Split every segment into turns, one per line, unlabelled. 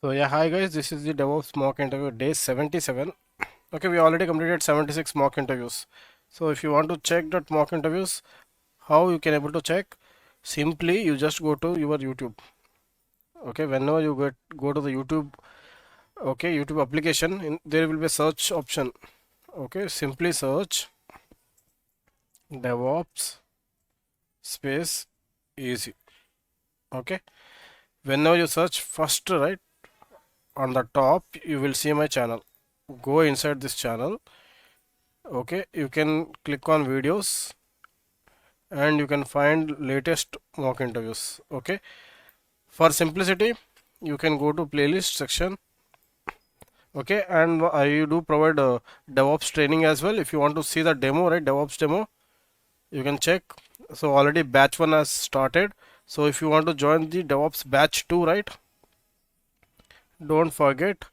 So yeah, hi guys, this is the Devops mock interview day 77. Okay, we already completed 76 mock interviews. So if you want to check that mock interviews, how you can able to check? Simply you just go to your YouTube. Okay, whenever you go to the YouTube, okay, YouTube application, there will be a search option. Okay, simply search Devops space easy. Okay, whenever you search first, right, on the top you will see my channel. Go inside this channel. Okay, you can click on videos and you can find latest mock interviews. Okay, for simplicity you can go to playlist section. Okay, and I do provide DevOps training as well. If you want to see the demo, right, DevOps demo, you can check. So already batch 1 has started. So if you want to join the DevOps batch 2, right, don't forget.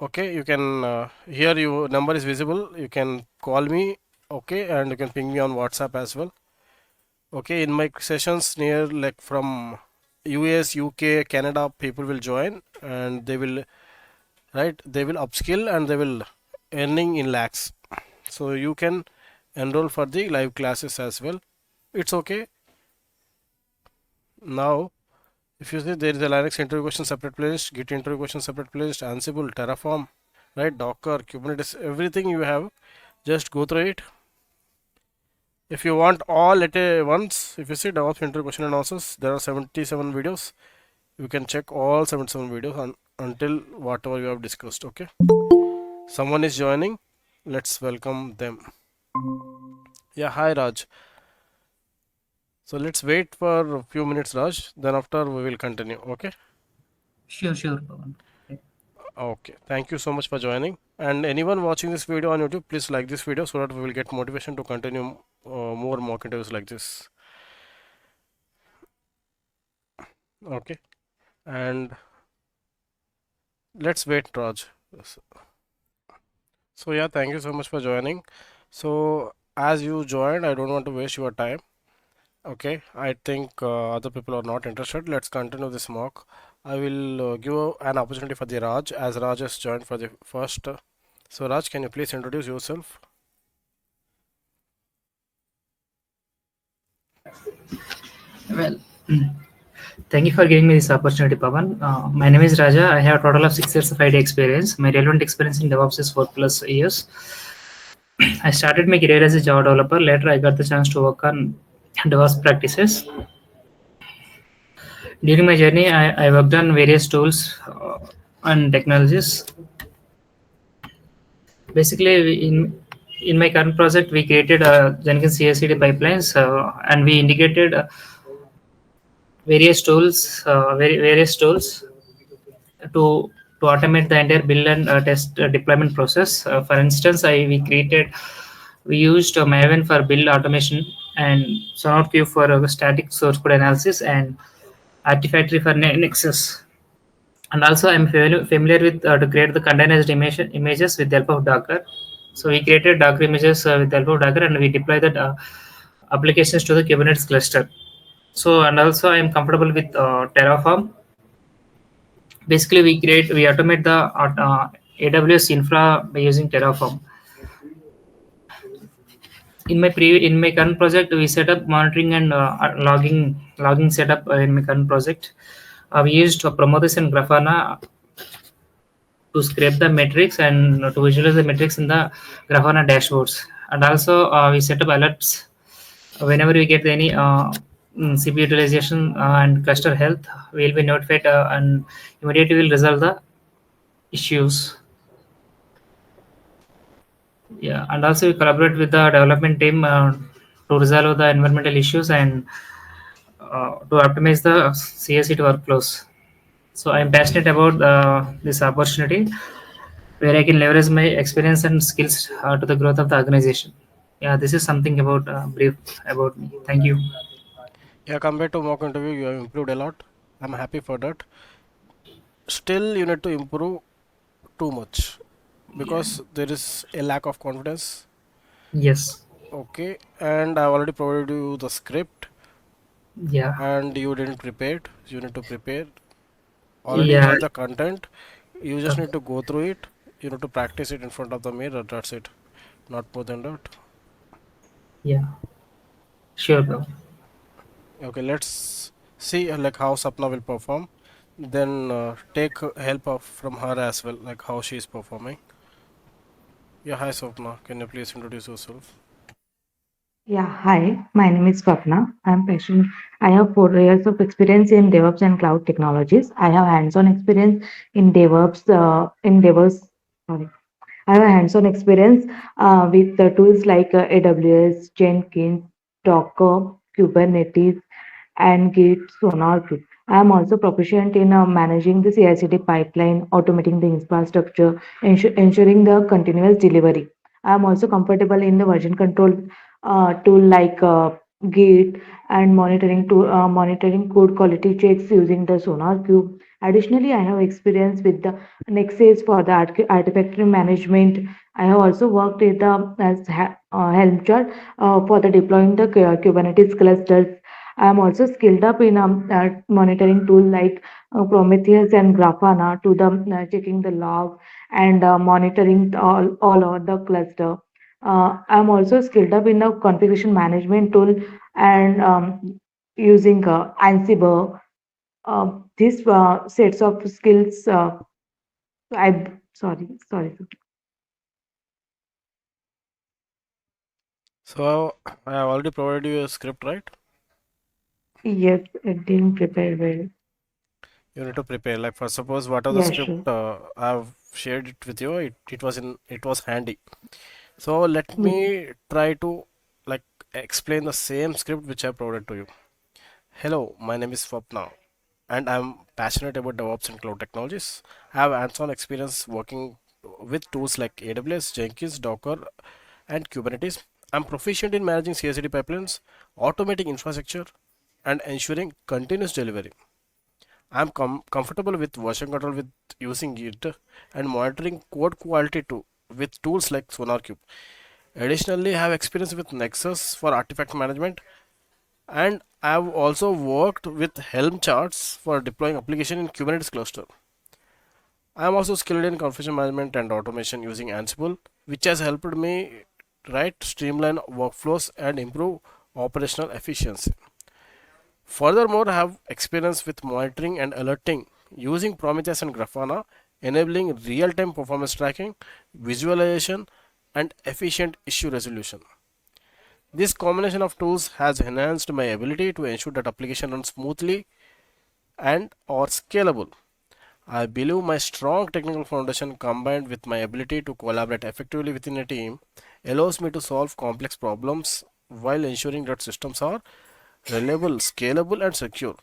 Okay, you can here your number is visible, you can call me. Okay, and you can ping me on WhatsApp as well. Okay, in my sessions near like from US, UK, Canada, people will join and they will, right, they will upskill and they will earning in lakhs. So you can enroll for the live classes as well. It's okay. Now, if you see, there is a Linux interview question separate playlist, Git interview question separate playlist, Ansible, Terraform, right, Docker, Kubernetes, everything you have. Just go through it. If you want all at once, if you see DevOps interview question and answers, there are 77 videos. You can check all 77 videos until whatever you have discussed. Okay, someone is joining, let's welcome them. Yeah, hi Raj. So let's wait for a few minutes, Raj, then after we will continue. Okay,
Sure, Pawan. Okay.
okay, thank you so much for joining. And anyone watching this video on YouTube, please like this video so that we will get motivation to continue more mock interviews like this. Okay, and let's wait, Raj. So yeah, thank you so much for joining. So as you joined, I don't want to waste your time. Okay, I think other people are not interested. Let's continue this mock. I will give an opportunity for the Raj as Raj has joined for the first. So Raj, can you please introduce yourself?
Well, thank you for giving me this opportunity, Pawan. My name is Raja. I have a total of 6 years of IT experience. My relevant experience in DevOps is 4 plus years. I started my career as a Java developer. Later, I got the chance to work on DevOps practices. During my journey, I worked on various tools and technologies. Basically, in my current project, we created Jenkins CI/CD pipelines and we integrated various tools to to automate the entire build and test deployment process. For instance, we used Maven for build automation and SonarQube for static source code analysis and Artifactory for Nexus. And also, I'm familiar with to create the containerized images with the help of Docker. So we created Docker images with the help of Docker, and we deploy that applications to the Kubernetes cluster. So, and also, I'm comfortable with Terraform. Basically, we automate the AWS infra by using Terraform. In my current project, we set up monitoring and logging setup in my current project. We used Prometheus and Grafana to scrape the metrics and to visualize the metrics in the Grafana dashboards. And also, we set up alerts whenever we get any CPU utilization and cluster health. We will be notified and immediately will resolve the issues. Yeah, and also we collaborate with the development team to resolve the environmental issues and to optimize the CI/CD workflows. So I'm passionate about this opportunity where I can leverage my experience and skills to the growth of the organization. Yeah, this is something about brief about me. Thank you.
Yeah, compared to mock interview, you have improved a lot. I'm happy for that. Still, you need to improve too much
Yeah.
because there is a lack of confidence.
Yes.
Okay, and I already provided you the script
Yeah.
and you didn't prepare it. You need to prepare. already
Yeah,
have the content. You just need to go through it. You need to practice it in front of the mirror. That's it. Not more than that.
yeah, sure, bro.
Okay, let's see like how Sapna will perform. Then take help of from her as well, like how she is performing. Yeah, hi Swapna. Can you please introduce yourself?
Yeah, hi. My name is Swapna. I'm passionate. I have 4 years of experience in DevOps and cloud technologies. I have hands-on experience in DevOps. Sorry, I have a hands-on experience with the tools like AWS, Jenkins, Docker, Kubernetes, and Git, SonarQube. I am also proficient in managing the CI/CD pipeline, automating the infrastructure, ensuring the continuous delivery. I am also comfortable in the version control tool like Git and monitoring code quality checks using the SonarQube. Additionally, I have experience with the Nexus for the artifact management. I have also worked with the Helm chart for the deploying the Kubernetes clusters. I am also skilled up in monitoring tool like Prometheus and Grafana to the checking the log and monitoring all over the cluster. I'm also skilled up in the configuration management tool and using Ansible. These sets of skills. I sorry.
So I have already provided you a script, right?
Yes, I didn't prepare well.
You need to prepare. Like for suppose what are the
Yeah,
script
sure.
I've shared it with you. It was handy. So let
Yeah.
me try to like explain the same script which I provided to you. Hello, my name is Swapna and I'm passionate about DevOps and cloud technologies. I have hands-on experience working with tools like AWS, Jenkins, Docker, and Kubernetes. I'm proficient in managing CI/CD pipelines, automating infrastructure, and ensuring continuous delivery. I'm comfortable with version control with using it and monitoring code quality too with tools like SonarQube. Additionally, I have experience with Nexus for artifact management and I've also worked with Helm charts for deploying application in Kubernetes cluster. I am also skilled in configuration management and automation using Ansible, which has helped me streamline workflows and improve operational efficiency. Furthermore, I have experience with monitoring and alerting using Prometheus and Grafana, enabling real-time performance tracking, visualization, and efficient issue resolution. This combination of tools has enhanced my ability to ensure that application runs smoothly and are scalable. I believe my strong technical foundation combined with my ability to collaborate effectively within a team allows me to solve complex problems while ensuring that systems are reliable, scalable, and secure.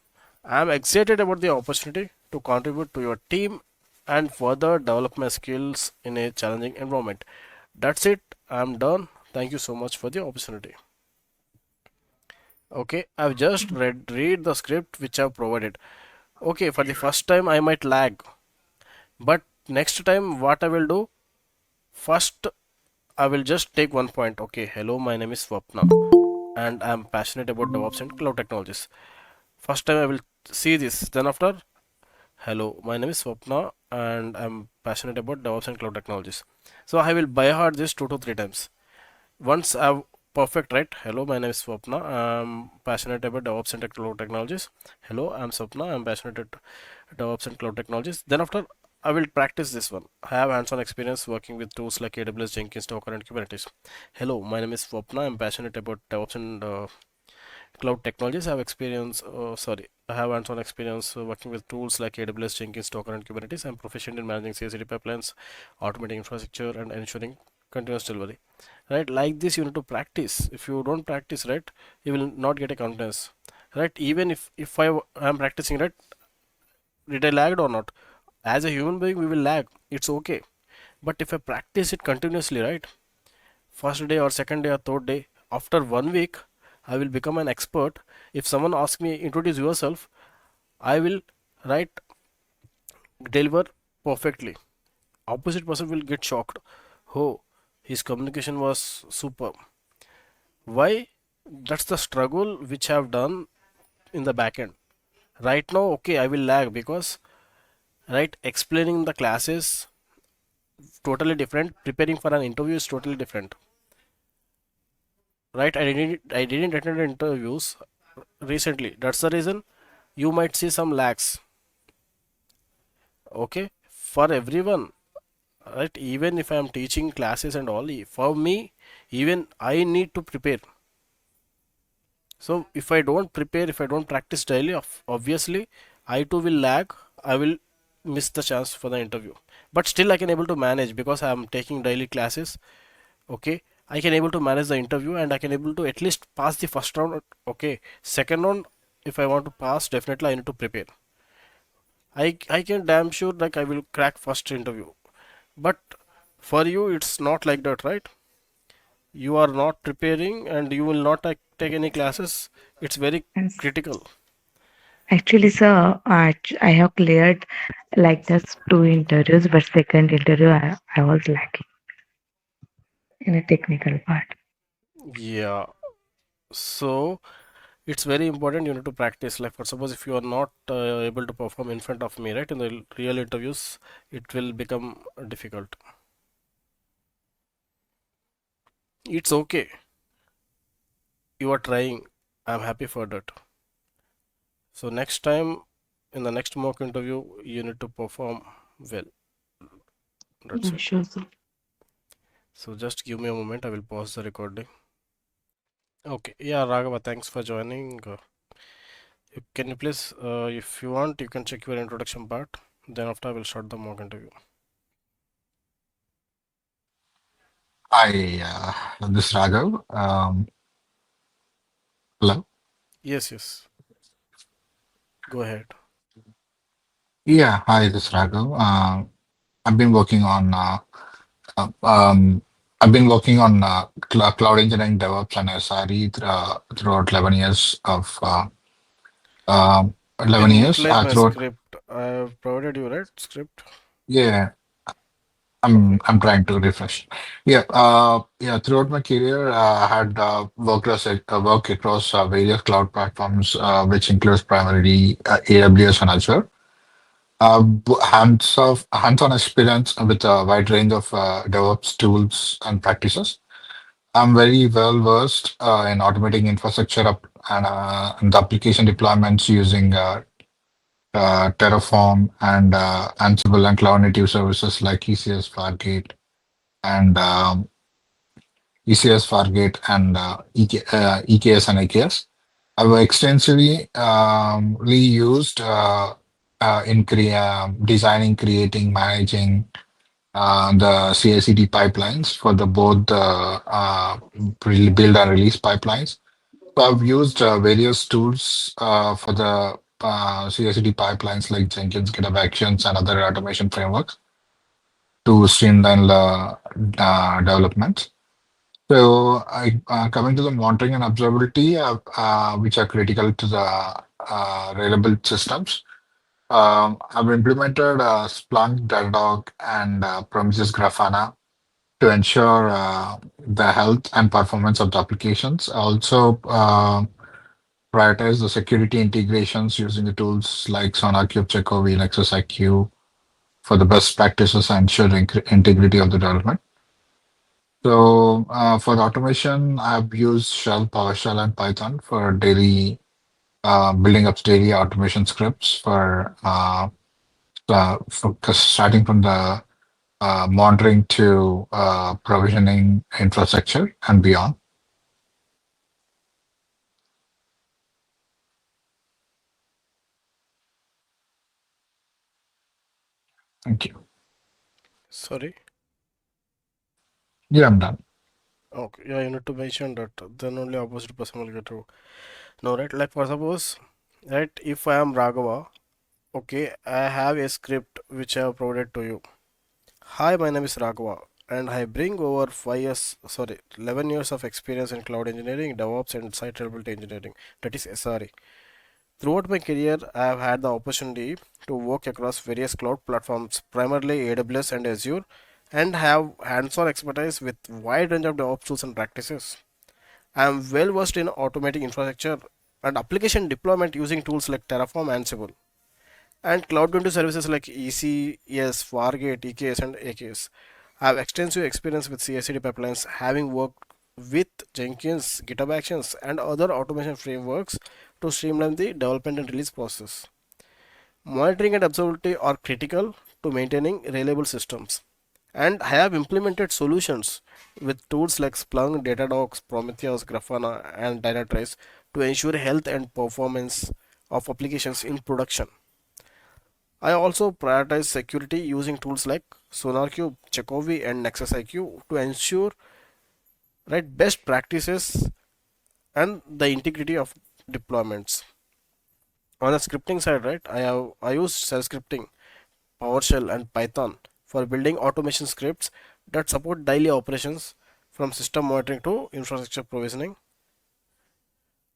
I am excited about the opportunity to contribute to your team and further develop my skills in a challenging environment. That's it. I'm done. Thank you so much for the opportunity. Okay, I've just read the script which I've provided. Okay, for the first time I might lag, but next time what I will do, first I will just take one point. Okay, hello, my name is Swapna and I'm passionate about DevOps and cloud technologies. First time I will see this, then after, hello, my name is Swapna and I'm passionate about DevOps and cloud technologies. So I will by heart this 2 to 3 times. Once I've perfect, right? Hello, my name is Swapna. I'm passionate about DevOps and cloud technologies. Hello, I'm Swapna. I'm passionate at DevOps and cloud technologies. Then after, I will practice this one. I have hands-on experience working with tools like AWS, Jenkins, Docker, and Kubernetes. Hello, my name is Swapna. I'm passionate about DevOps and cloud technologies. I have experience. I have hands-on experience working with tools like AWS, Jenkins, Docker, and Kubernetes. I'm proficient in managing CI/CD pipelines, automating infrastructure, and ensuring continuous delivery. Right, like this, you need to practice. If you don't practice, right, you will not get a confidence. Right, even if I am practicing, right, did I lag or not? As a human being, we will lag. It's okay. But if I practice it continuously, right, first day or second day or third day, after 1 week, I will become an expert. If someone asks me, introduce yourself, I will, right, deliver perfectly. Opposite person will get shocked. Oh, his communication was super. Why? That's the struggle which I've done in the back end. Right now, okay, I will lag because right? Explaining the classes totally different. Preparing for an interview is totally different, right? I didn't attend interviews recently. That's the reason you might see some lags. Okay, for everyone, right? Even if I am teaching classes and all, for me, even I need to prepare. So if I don't prepare, if I don't practice daily, obviously I too will lag. I will miss the chance for the interview. But still I can able to manage because I am taking daily classes. Okay, I can able to manage the interview and I can able to at least pass the first round. Okay, second round, if I want to pass, definitely I need to prepare. I can damn sure like I will crack first interview. But for you it's not like that, right? You are not preparing and you will not take any classes. It's very
Yes.
critical.
Actually, sir, I have cleared like just two interviews, but second interview I was lacking in a technical part.
Yeah, so it's very important you need to practice. Like for suppose if you are not able to perform in front of me, right, in the real interviews, it will become difficult. It's okay. You are trying. I'm happy for that. So next time in the next mock interview, you need to perform well. That's
Yeah,
it.
sure, sir.
So just give me a moment. I will pause the recording. Okay. Yeah, Raghava, thanks for joining. Can you please, if you want, you can check your introduction part. Then after I will start the mock interview.
Hi, this is Raghav. Hello.
Yes, yes. Go ahead.
Yeah, hi, this is Raghav. I've been working on uh, um, I've been working on cloud engineering, DevOps, and SRE throughout 11 years of
You
11
can
years.
utilize my
Throughout
script. I have provided you, right? Script.
Yeah,
Okay.
I'm trying to refresh. Yeah. Throughout my career, I had work across various cloud platforms, which includes primarily AWS and Azure. Hands-on experience with a wide range of DevOps tools and practices. I'm very well versed in automating infrastructure up and the application deployments using Terraform and Ansible and cloud native services like and EKS and AKS. I've extensively used in designing, creating, managing the CI/CD pipelines for the both the build and release pipelines. So I've used various tools for the CI/CD pipelines like Jenkins, GitHub Actions, and other automation frameworks to streamline the development. So, coming to the monitoring and observability, which are critical to the reliable systems, I've implemented Splunk, Datadog, and Prometheus Grafana to ensure the health and performance of the applications. I also prioritize the security integrations using the tools like SonarQube, Checkov, Nexus IQ for the best practices and ensure the integrity of the development. So for the automation, I've used Shell, PowerShell, and Python for daily building up daily automation scripts for starting from the monitoring to provisioning infrastructure and beyond. Thank you.
Sorry.
Yeah, I'm done.
Okay. Yeah, you need to mention that. Then only opposite person will get to know, right? Like for suppose, right? If I am Raghava, okay, I have a script which I have provided to you. Hi, my name is Raghava, and I bring over 11 years of experience in cloud engineering, DevOps, and site reliability engineering. That is SRE. Throughout my career, I have had the opportunity to work across various cloud platforms, primarily AWS and Azure, and have hands-on expertise with wide range of DevOps tools and practices. I am well versed in automating infrastructure and application deployment using tools like Terraform and Ansible. And cloud native services like ECS, Fargate, EKS, and AKS. I have extensive experience with CI/CD pipelines, having worked with Jenkins, GitHub Actions, and other automation frameworks to streamline the development and release process. Monitoring and observability are critical to maintaining reliable systems. And I have implemented solutions with tools like Splunk, Datadogs, Prometheus, Grafana, and Dynatrace to ensure health and performance of applications in production. I also prioritize security using tools like SonarCube, Chekovi, and Nexus IQ to ensure best practices and the integrity of deployments. On the scripting side, I use shell scripting, PowerShell, and Python for building automation scripts that support daily operations from system monitoring to infrastructure provisioning.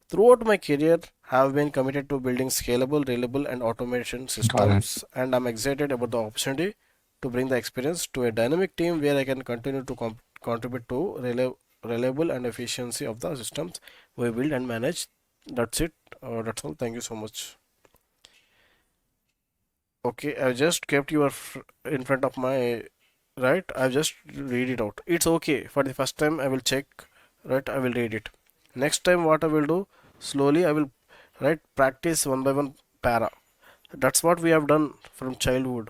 Throughout my career, have been committed to building scalable, reliable, and automation
Got it.
systems, and I'm excited about the opportunity to bring the experience to a dynamic team where I can continue to contribute to reliable and efficiency of the systems we build and manage. That's it. That's all. Thank you so much. Okay, I just kept in front of my right. I just read it out. It's okay. For the first time, I will check. Right, I will read it. Next time, what I will do slowly, I will practice one by one para. That's what we have done from childhood.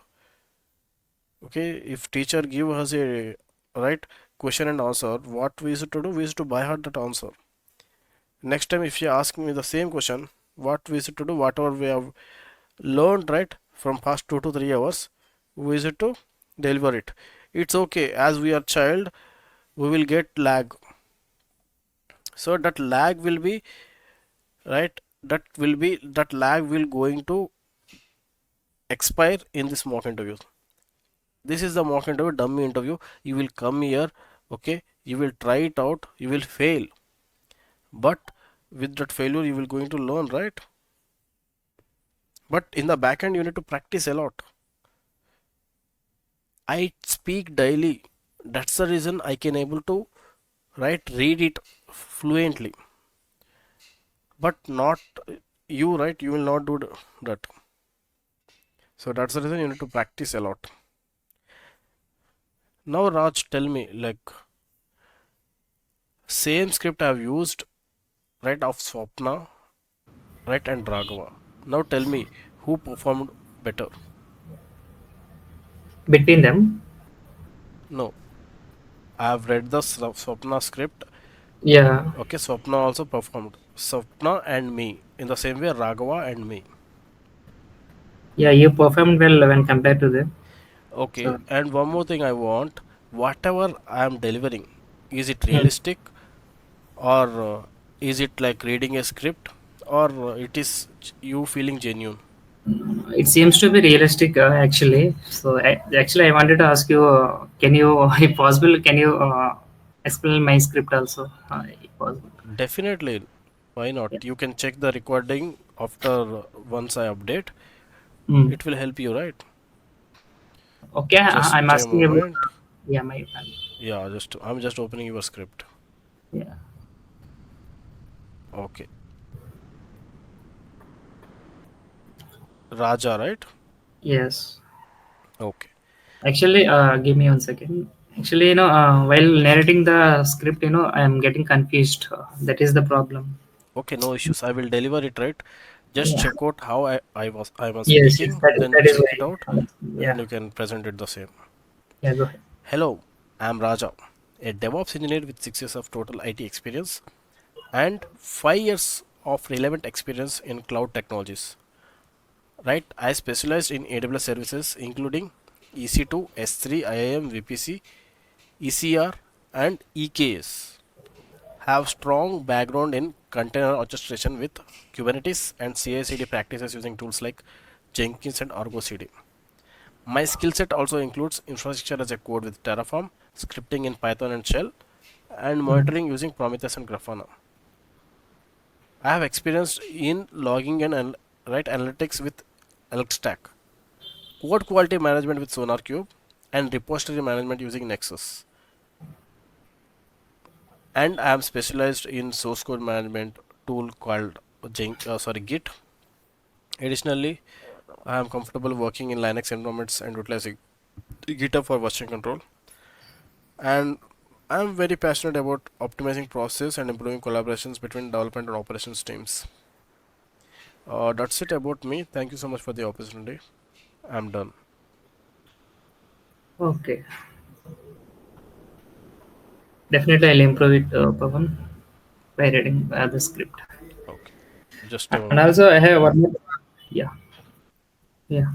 Okay, if teacher give us a right question and answer, what we used to do, we used to by heart that answer. Next time, if you ask me the same question, what we used to do, whatever we have learned from past 2 to 3 hours, we used to deliver it. It's okay, as we are child, we will get lag. So that lag will be right. That lag will going to expire in this mock interview. This is the mock interview, dummy interview. You will come here, okay, you will try it out, you will fail, but with that failure you will going to learn, right? But in the back end you need to practice a lot. I speak daily, that's the reason I can able to read it fluently, but not you, right? You will not do that. So that's the reason you need to practice a lot. Now Raj, tell me, like, same script I have used of Swapna, and Raghava. Now tell me, who performed better?
Between them.
No, I have read the Swapna script.
Yeah,
Okay, Swapna also performed. Swapna and me. In the same way, Raghava and me.
yeah, you performed well when compared to them.
Okay,
So,
and one more thing I want, whatever I am delivering, is it
hmm.
realistic, or is it like reading a script, or it is you feeling genuine?
It seems to be realistic, actually. So, actually, I wanted to ask you, can you, if possible, can you explain my script also, if possible?
Definitely, why not?
Yeah.
You can check the recording after once I update.
Mm.
It will help you, right?
Okay, I'm
Just a
asking about,
moment.
yeah, my,
Yeah, I'm just opening your script.
yeah,
Okay. Raja, right?
yes.
Okay.
Actually, give me 1 second. Actually, while narrating the script, I am getting confused. That is the problem.
Okay, no issues. I will deliver it, right? Just
Yeah.
check out how I was
Yes, yes,
speaking,
that,
then
that is
check it
why.
out and
Yeah,
you can present it the same.
yeah, go ahead.
Hello, I'm Raja, a DevOps engineer with 6 years of total IT experience and 5 years of relevant experience in cloud technologies. I specialized in AWS services including EC2, S3, IAM, VPC, ECR, and EKS. Have strong background in container orchestration with Kubernetes and CI/CD practices using tools like Jenkins and Argo CD. My skill set also includes infrastructure as a code with Terraform, scripting in Python and Shell, and
Mm.
monitoring using Prometheus and Grafana. I have experience in logging and analytics with Elkstack, code quality management with SonarCube, and repository management using Nexus. And I am specialized in source code management tool called Git. Additionally, I am comfortable working in Linux environments and utilizing GitHub for version control. And I am very passionate about optimizing process and improving collaborations between development and operations teams. That's it about me. Thank you so much for the opportunity. I'm done.
Okay, definitely I'll improve it, Pavan, by reading the script.
Okay. Just a
And
moment.
also I have one more. Yeah, yeah.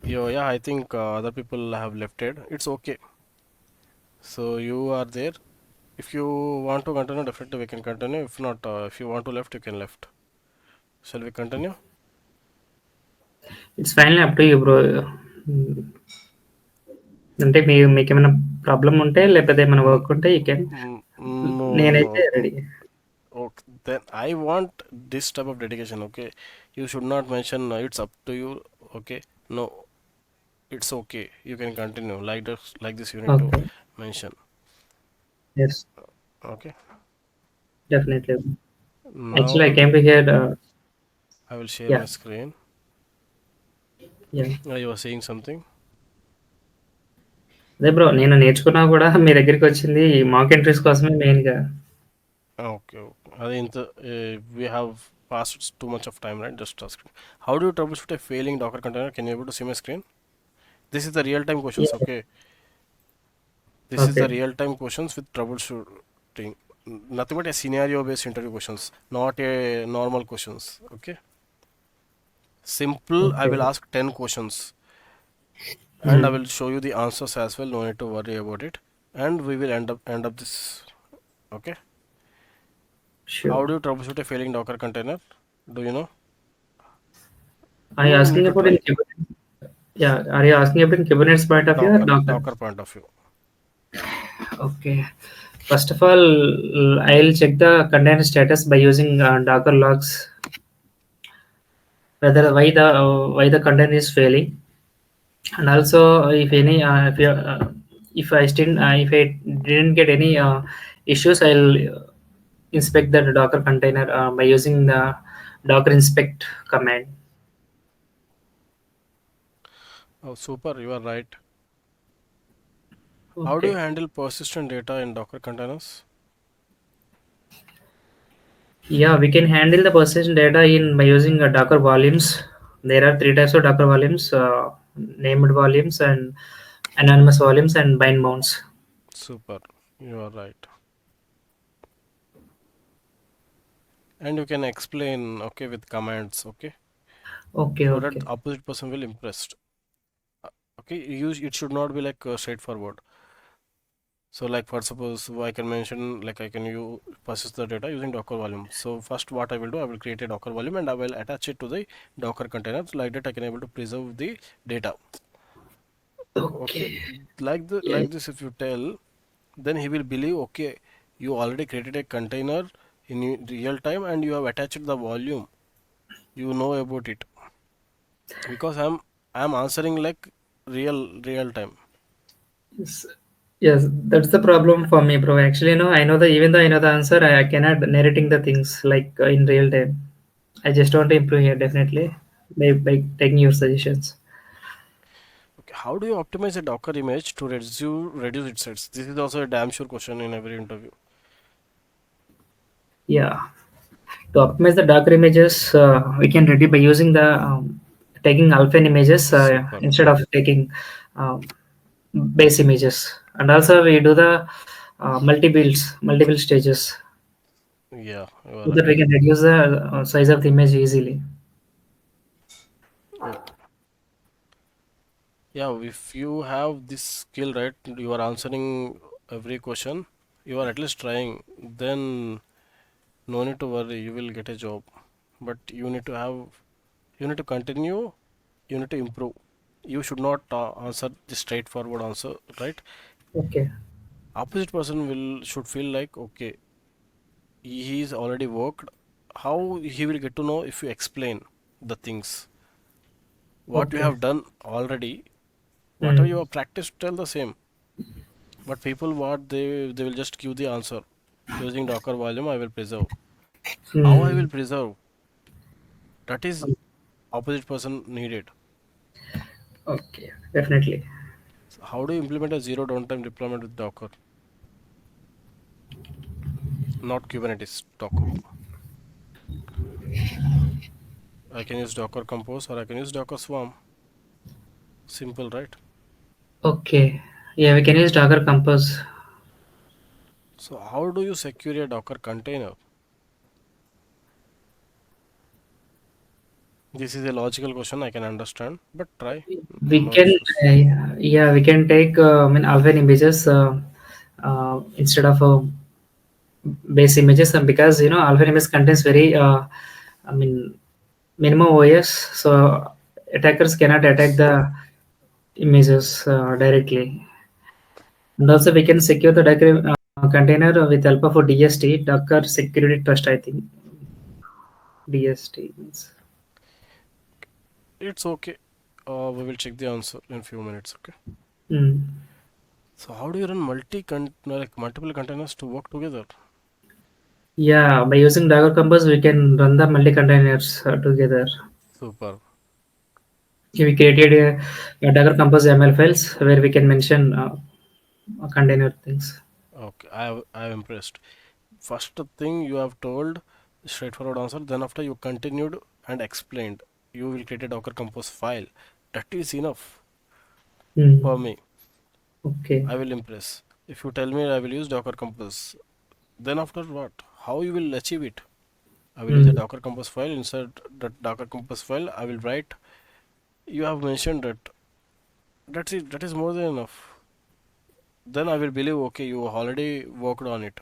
Yeah, I think other people have left it. It's okay. So you are there. If you want to continue, definitely we can continue. If not, if you want to left, you can left. Shall we continue?
It's finally up to you, bro. Mm, అంటే మీకు ఏమైనా problem ఉంటే లేకపోతే ఏమైనా
Mm,
work ఉంటే you can.
no,
నేనైతే
no.
Ready.
Okay, then I want this type of dedication. Okay, you should not mention it's up to you. Okay, no, it's okay. You can continue like this. You need to
okay.
mention.
Yes,
Okay,
definitely. Actually I
now
came to here.
I will share
yeah,
my screen.
Yeah.
You were saying something.
అదే bro, నేను నేర్చుకున్నా కూడా మీ దగ్గరికి వచ్చింది మాక్ entries కోసమే మెయిన్‌గా.
Okay, okay. I think we have passed too much of time, right? Just ask. How do you troubleshoot a failing Docker container? Can you able to see my screen? This is the real-time questions.
Yeah!
Okay, this is
okay.
the real-time questions with troubleshooting. Nothing but a scenario-based interview questions, not a normal questions. Okay, simple. I
okay.
will ask 10 questions, and I
హ్మ్.
will show you the answers as well. No need to worry about it, and we will end up this. Okay.
Sure.
How do you troubleshoot a failing Docker container? Do you know?
Are you
You need
asking
to
about
try.
In Kubernetes? Yeah! Are you asking about in Kubernetes point of view or Docker?
Docker point of view.
Okay. First of all, I'll check the container status by using Docker logs, whether why the container is failing, and also if any if I didn't get any issues, I'll inspect the Docker container by using the Docker inspect command.
Oh, super, you are right. How do you
Okay.
handle persistent data in Docker containers?
Yeah, we can handle the persistent data in by using Docker volumes. There are three types of Docker volumes: named volumes and anonymous volumes and bind bounds.
Super, you are right. And you can explain, okay, with commands, okay,
Okay,
so that
okay,
the opposite person will impressed. Okay, it should not be like straightforward. So like for suppose I can mention like I can you persist the data using Docker volume. So first what I will do, I will create a Docker volume and I will attach it to the Docker container. So like that I can able to preserve the data. Okay,
okay. Yeah,
like this if you tell, then he will believe okay, you already created a container in real time and you have attached the volume, you know about it, because I'm answering like real time.
yes, yes. That's the problem for me, bro. Actually, no, I know the even though I know the answer, I cannot narrating the things like in real time. I just want to improve here definitely by taking your suggestions.
Okay, how do you optimize a Docker image to reduce its size? This is also a damn sure question in every interview.
Yeah. To optimize the Docker images, we can ready by using the taking alpha images
Super.
instead of taking um, base images, and also we do the multiple stages,
Yeah, you are
so that
right.
we can reduce the size of the image easily.
Okay. Yeah, if you have this skill, right, you are answering every question, you are at least trying, then no need to worry, you will get a job. But you need to continue, you need to improve. You should not answer the straightforward answer, right?
Okay,
Opposite person will should feel like okay, he's already worked. How he will get to know if you explain the things what you
okay.
have done already, whatever you
Mm.
have practiced, tell the same. But people what they will just give the answer using Docker volume. I will preserve. How I will
Mm.
preserve? That is opposite person needed.
Okay, definitely.
So how do you implement a zero downtime deployment with Docker? Not Kubernetes, Docker. I can use Docker Compose or I can use Docker Swarm. Simple, right?
Okay. Yeah, we can use Docker Compose.
So how do you secure a Docker container? This is a logical question, I can understand, but try.
We
No
can,
issues.
yeah, we can take I mean Alvin images instead of base images, and because Alvin image contains very I mean minimum OS, so attackers cannot attack the images directly. And also we can secure the Docker container with help of a DST, Docker Security Trust, I think. DST means.
It's okay. We will check the answer in few minutes. Okay.
Mm.
So how do you run multiple containers to work together?
Yeah, by using Docker Compose, we can run the multi containers together.
Super.
We created a Docker Compose YAML files where we can mention container things.
Okay, I am impressed. First thing you have told straightforward answer. Then after you continued and explained, you will create a Docker Compose file. That is enough for
Mm.
me.
Okay.
I will impress. If you tell me I will use Docker Compose, then after what? How you will achieve it? I will use a
Mm.
Docker Compose file. Inside that Docker Compose file, I will write. You have mentioned that. That's it. That is more than enough. Then I will believe. Okay, you already worked on it.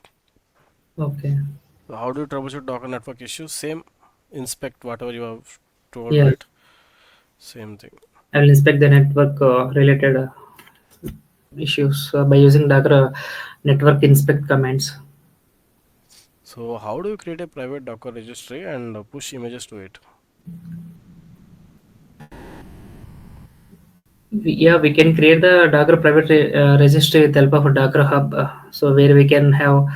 Okay.
So how do you troubleshoot Docker network issues? Same. Inspect whatever you have told,
Yeah,
right? Same thing.
I will inspect the network related issues by using Docker network inspect commands.
So how do you create a private Docker registry and push images to it?
Yeah, we can create the Docker private registry with help of a Docker Hub. So where we can have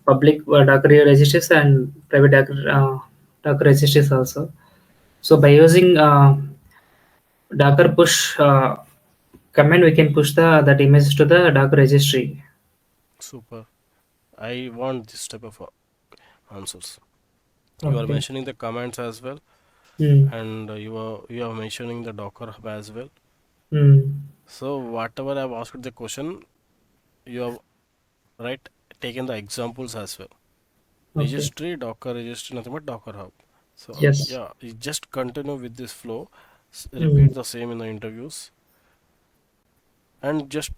public Docker registries and private Docker registries also. So by using Docker push command, we can push the that image to the Docker registry.
Super. I want this type of answers. You are
Okay.
mentioning the commands as well,
Hmm.
and you are mentioning the Docker hub as well.
Hmm.
So whatever I've asked the question, you have right taken the examples as well.
Okay.
Registry, Docker registry, nothing but Docker hub. So
Yes.
yeah, you just continue with this flow.
Hmm.
Repeat the same in the interviews, and just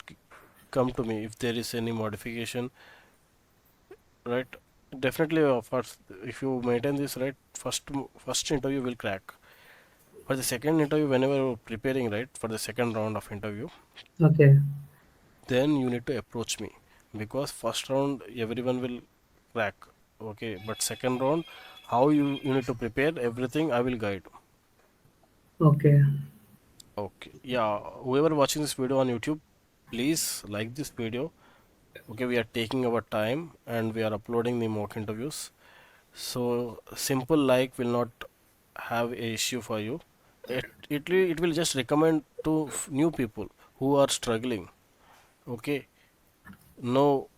come to me if there is any modification, right? Definitely, first if you maintain this right, first interview will crack. For the second interview, whenever you're preparing right for the second round of interview,
Okay.
then you need to approach me, because first round everyone will crack. Okay, but second round, how you need to prepare everything, I will guide.
Okay.
Okay, yeah, whoever watching this video on YouTube, please like this video. Okay, we are taking our time and we are uploading the mock interviews. So simple like will not have a issue for you. It will just recommend to new people who are struggling. Okay, no,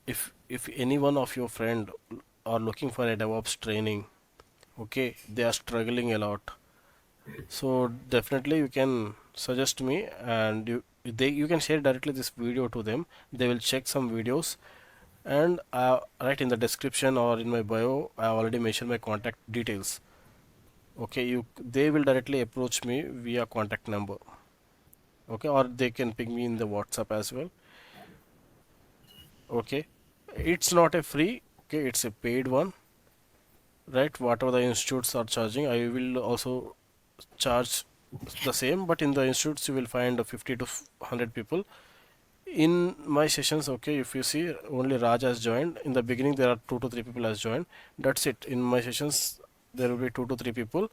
if any one of your friend are looking for a DevOps training, okay, they are struggling a lot. So definitely you can suggest me, and you can share directly this video to them. They will check some videos, and right in the description or in my bio I already mentioned my contact details. Okay, you they will directly approach me via contact number. Okay, or they can ping me in the WhatsApp as well. Okay, it's not a free, okay, it's a paid one, right? Whatever the institutes are charging, I will also charge the same, but in the institutes you will find 50 to 100 people in my sessions. Okay, if you see, only Raj has joined. In the beginning there are 2 to 3 people has joined. That's it. In my sessions there will be 2 to 3 people,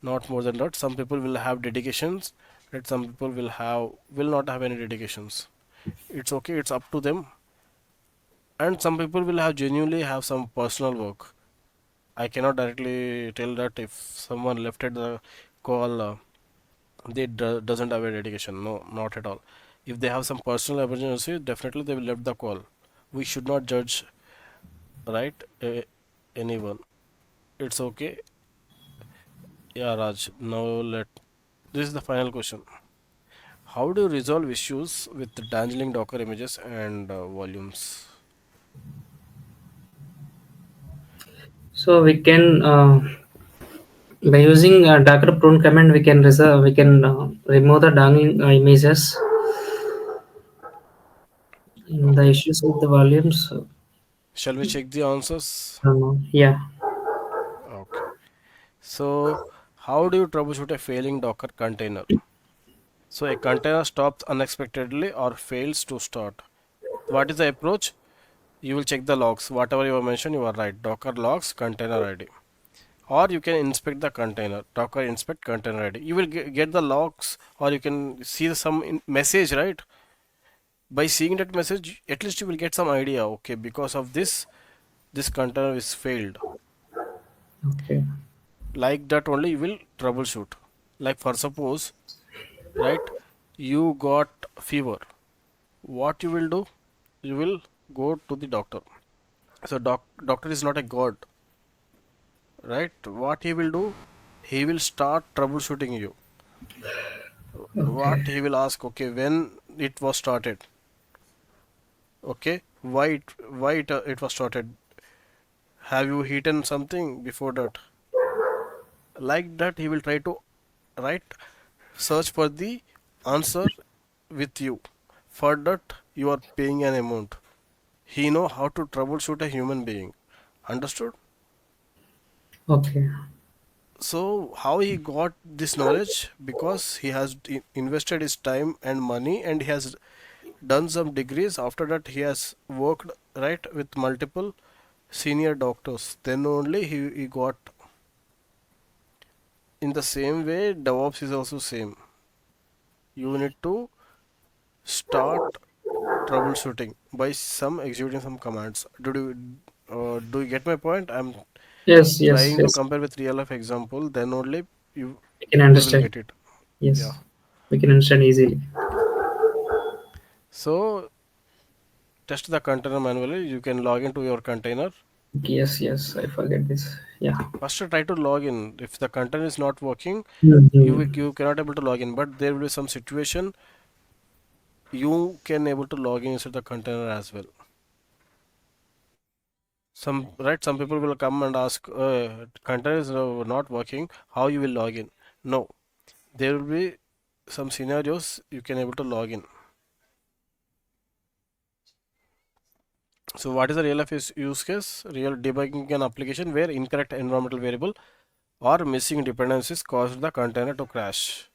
not more than that. Some people will have dedications, right? Some people will not have any dedications. It's okay, it's up to them. And some people will have genuinely have some personal work. I cannot directly tell that if someone left at the call they doesn't have a dedication. No, not at all. If they have some personal emergency, definitely they will left the call. We should not judge, right? Anyone. It's okay. Yeah, Raj. Now let this is the final question. How do you resolve issues with the dangling Docker images and volumes?
So we can by using Docker prune command, we can remove the dangling images in the
Okay.
issues with the volumes.
Shall we check the answers?
Yeah.
Okay. So, how do you troubleshoot a failing Docker container? So, a container stops unexpectedly or fails to start. What is the approach? You will check the logs. Whatever you have mentioned, you are right. Docker logs, container ID. Or you can inspect the container. Docker inspect container ID. You will get the logs, or you can see some message, right? By seeing that message, at least you will get some idea. Okay, because of this container is failed.
Okay.
Like that only you will troubleshoot. Like for suppose, right, you got fever. What you will do? You will go to the doctor. So doctor is not a god, right? What he will do? He will start troubleshooting you.
Okay.
What he will ask? Okay, when it was started? Okay, why it was started? Have you eaten something before that? Like that, he will try to, right, search for the answer with you. For that, you are paying an amount. He know how to troubleshoot a human being. Understood?
Okay.
So how he got this knowledge? Because he has invested his time and money, and he has done some degrees. After that, he has worked, right, with multiple senior doctors. Then only he got. In the same way, DevOps is also same. You need to start troubleshooting by some executing some commands. Do you get my point? I'm
Yes. Yes.
trying to
Yes.
compare with real life example. Then only you
We can
people will
understand.
get it. Yeah.
Yes. We can understand easily.
So test the container manually. You can log into your container.
Yes. Yes. I forget this. Yeah.
First, try to log in. If the container is not working,
Mhm.
you cannot able to log in. But there will be some situation you can able to log in inside the container as well. Some people will come and ask, container is not working. How you will log in? No, there will be some scenarios you can able to log in. So what is the real life use case? Real debugging an application where incorrect environmental variable or missing dependencies caused the container to crash.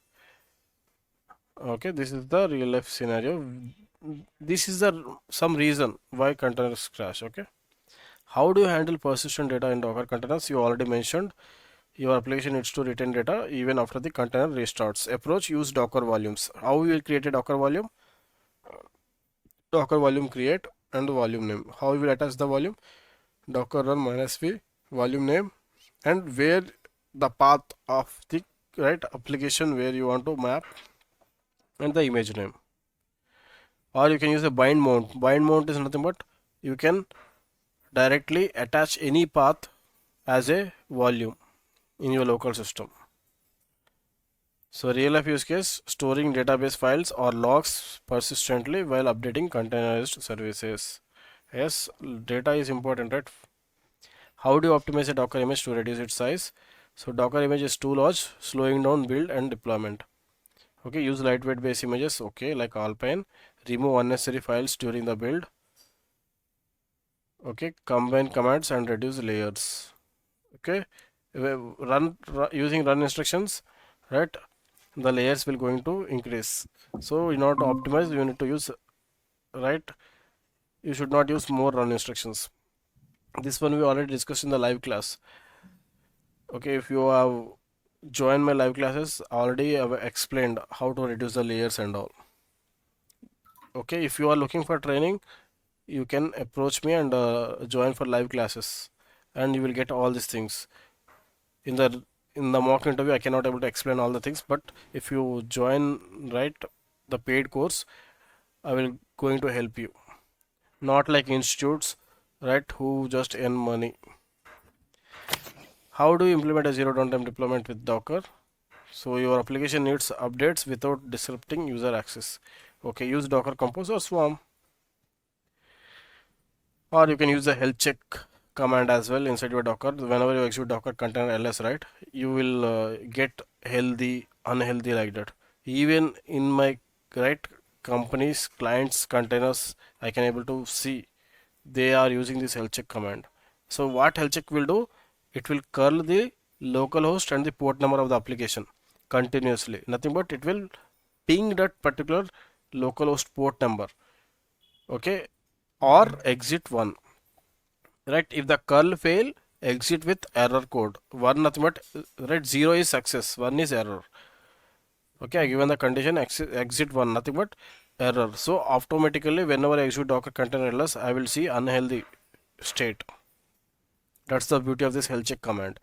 Okay, this is the real life scenario. This is the some reason why containers crash. Okay, how do you handle persistent data in Docker containers? You already mentioned your application needs to retain data even after the container restarts. Approach: use Docker volumes. How we will create a Docker volume? Docker volume create and the volume name. How we will attach the volume? Docker run -v volume name and where the path of the right application where you want to map and the image name. Or you can use a bind mount. Bind mount is nothing but you can directly attach any path as a volume in your local system. So real life use case: storing database files or logs persistently while updating containerized services. Yes, data is important, right? How do you optimize a Docker image to reduce its size? So Docker image is too large, slowing down build and deployment. Okay, use lightweight base images, okay, like Alpine. Remove unnecessary files during the build. Okay, combine commands and reduce layers. Okay, using run instructions, right? The layers will going to increase. So in order to optimize, you need to use, right? You should not use more run instructions. This one we already discussed in the live class. Okay, if you have joined my live classes, already I've explained how to reduce the layers and all. Okay, if you are looking for training, you can approach me and join for live classes, and you will get all these things in the in the mock interview I cannot able to explain all the things, but if you join, right, the paid course, I will going to help you. Not like institutes, right, who just earn money. How do you implement a zero downtime deployment with Docker? So your application needs updates without disrupting user access. Okay, use Docker Compose or Swarm, or you can use the health check command as well inside your Docker. Whenever you execute Docker container ls, right, you will get healthy, unhealthy like that. Even in my, right, companies, clients, containers, I can able to see they are using this health check command. So what health check will do? It will curl the localhost and the port number of the application continuously. Nothing but it will ping that particular localhost port number. Okay, or exit one. Right, if the curl fail, exit with error code. One nothing but, right, zero is success, one is error. Okay, given the condition exit one, nothing but error. So automatically whenever I execute docker container ls, I will see unhealthy state. That's the beauty of this health check command.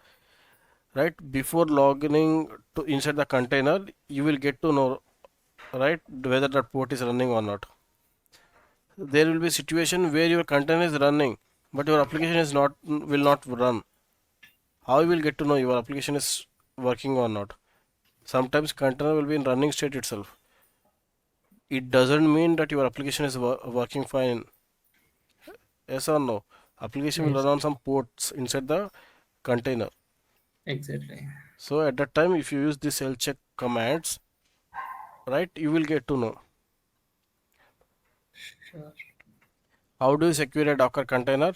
Right, before logging to inside the container, you will get to know, right, whether that port is running or not. There will be a situation where your container is running, but your application is not, will not run. How you will get to know your application is working or not? Sometimes container will be in running state itself. It doesn't mean that your application is working fine. Yes or no? Application will
Yes,
run on some ports inside the container.
exactly.
So at that time, if you use this health check commands, right, you will get to know.
Sure.
How do you secure a Docker container?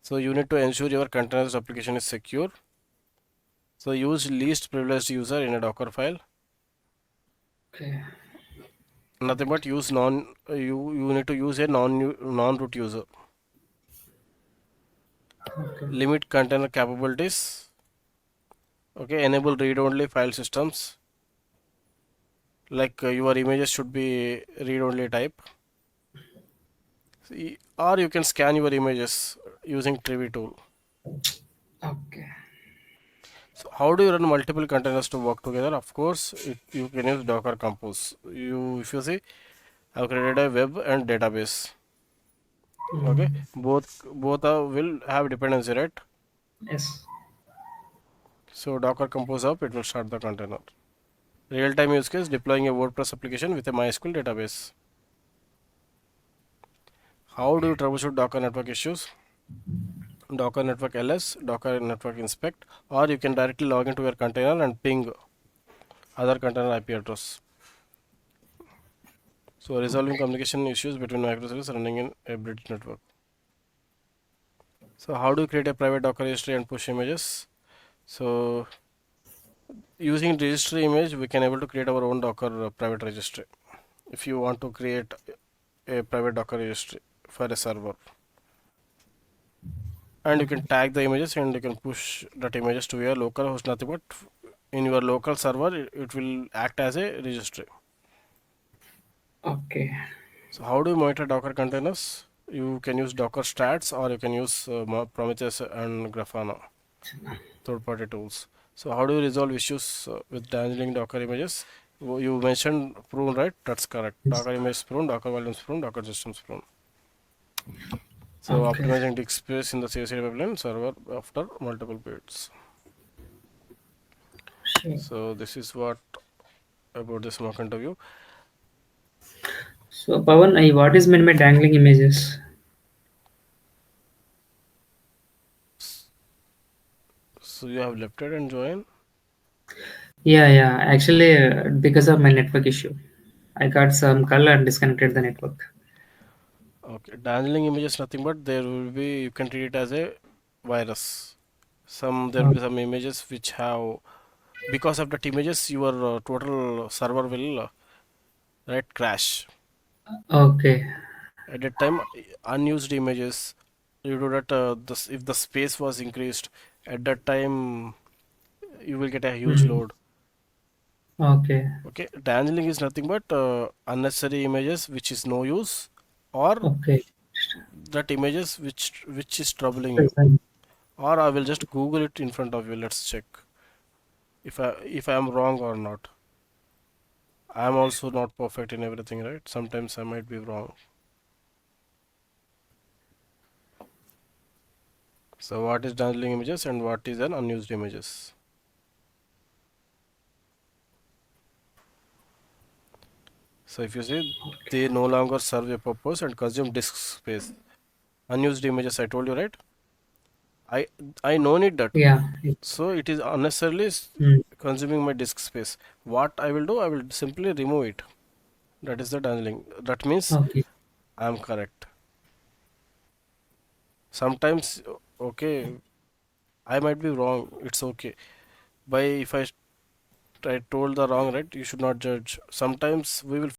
So you need to ensure your container's application is secure. So use least privileged user in a Docker file.
Okay.
Nothing but use you need to use a non-root user.
Okay.
Limit container capabilities. Okay, enable read-only file systems. Like your images should be read-only type. Or you can scan your images using Trivy tool.
Okay.
So how do you run multiple containers to work together? Of course, you can use Docker Compose. If you see, I've created a web and database. Okay,
Mm.
will have dependency, right?
Yes.
So Docker Compose up, it will start the container. Real-time use case, deploying a WordPress application with a MySQL database. How do you troubleshoot Docker network issues? Docker network ls, Docker network inspect, or you can directly log into your container and ping other container IP address. So resolving
Okay.
communication issues between microservices running in a bridge network. So how do you create a private Docker registry and push images? So using registry image, we can able to create our own Docker private registry. If you want to create a private Docker registry for a server, and you can
Okay.
tag the images and you can push that images to your local host. Nothing but in your local server, it will act as a registry.
Okay.
So how do you monitor Docker containers? You can use Docker stats or you can use Prometheus and Grafana third-party tools. So how do you resolve issues with dangling Docker images? You mentioned prune, right? That's correct.
Yes.
Docker image prune, Docker volumes prune, Docker systems prune. So
Okay.
optimizing disk space in the CI/CD pipeline server after multiple builds.
Sure.
So this is what about this mock interview.
So, Pawan, what is meant by dangling images?
So you have left it and join.
Yeah, yeah. Actually, because of my network issue, I got some call and disconnected the network.
Okay, dangling image is nothing but there will be, you can treat it as a virus. There will
Oh,
be some images which have, because of that images your total server will right crash.
okay.
At that time, unused images, you do that if the space was increased, at that time you will get a huge
Mm.
load.
Okay.
Okay, dangling is nothing but unnecessary images which is no use, or
Okay.
that images which is troubling you.
Present.
or I will just Google it in front of you. Let's check if I am wrong or not. I am also not perfect in everything, right? Sometimes I might be wrong. So what is dazzling images and what is an unused images? So if you see, they no longer serve a purpose and consume disk space. Unused images, I told you, right? I I no need that.
Yeah.
So it is unnecessarily
Mm.
consuming my disk space. What I will do, I will simply remove it. That is the dazzling. That means
Okay.
I am correct. Sometimes, okay, I might be wrong. It's okay. By if I told the wrong, right, you should not judge. Sometimes we will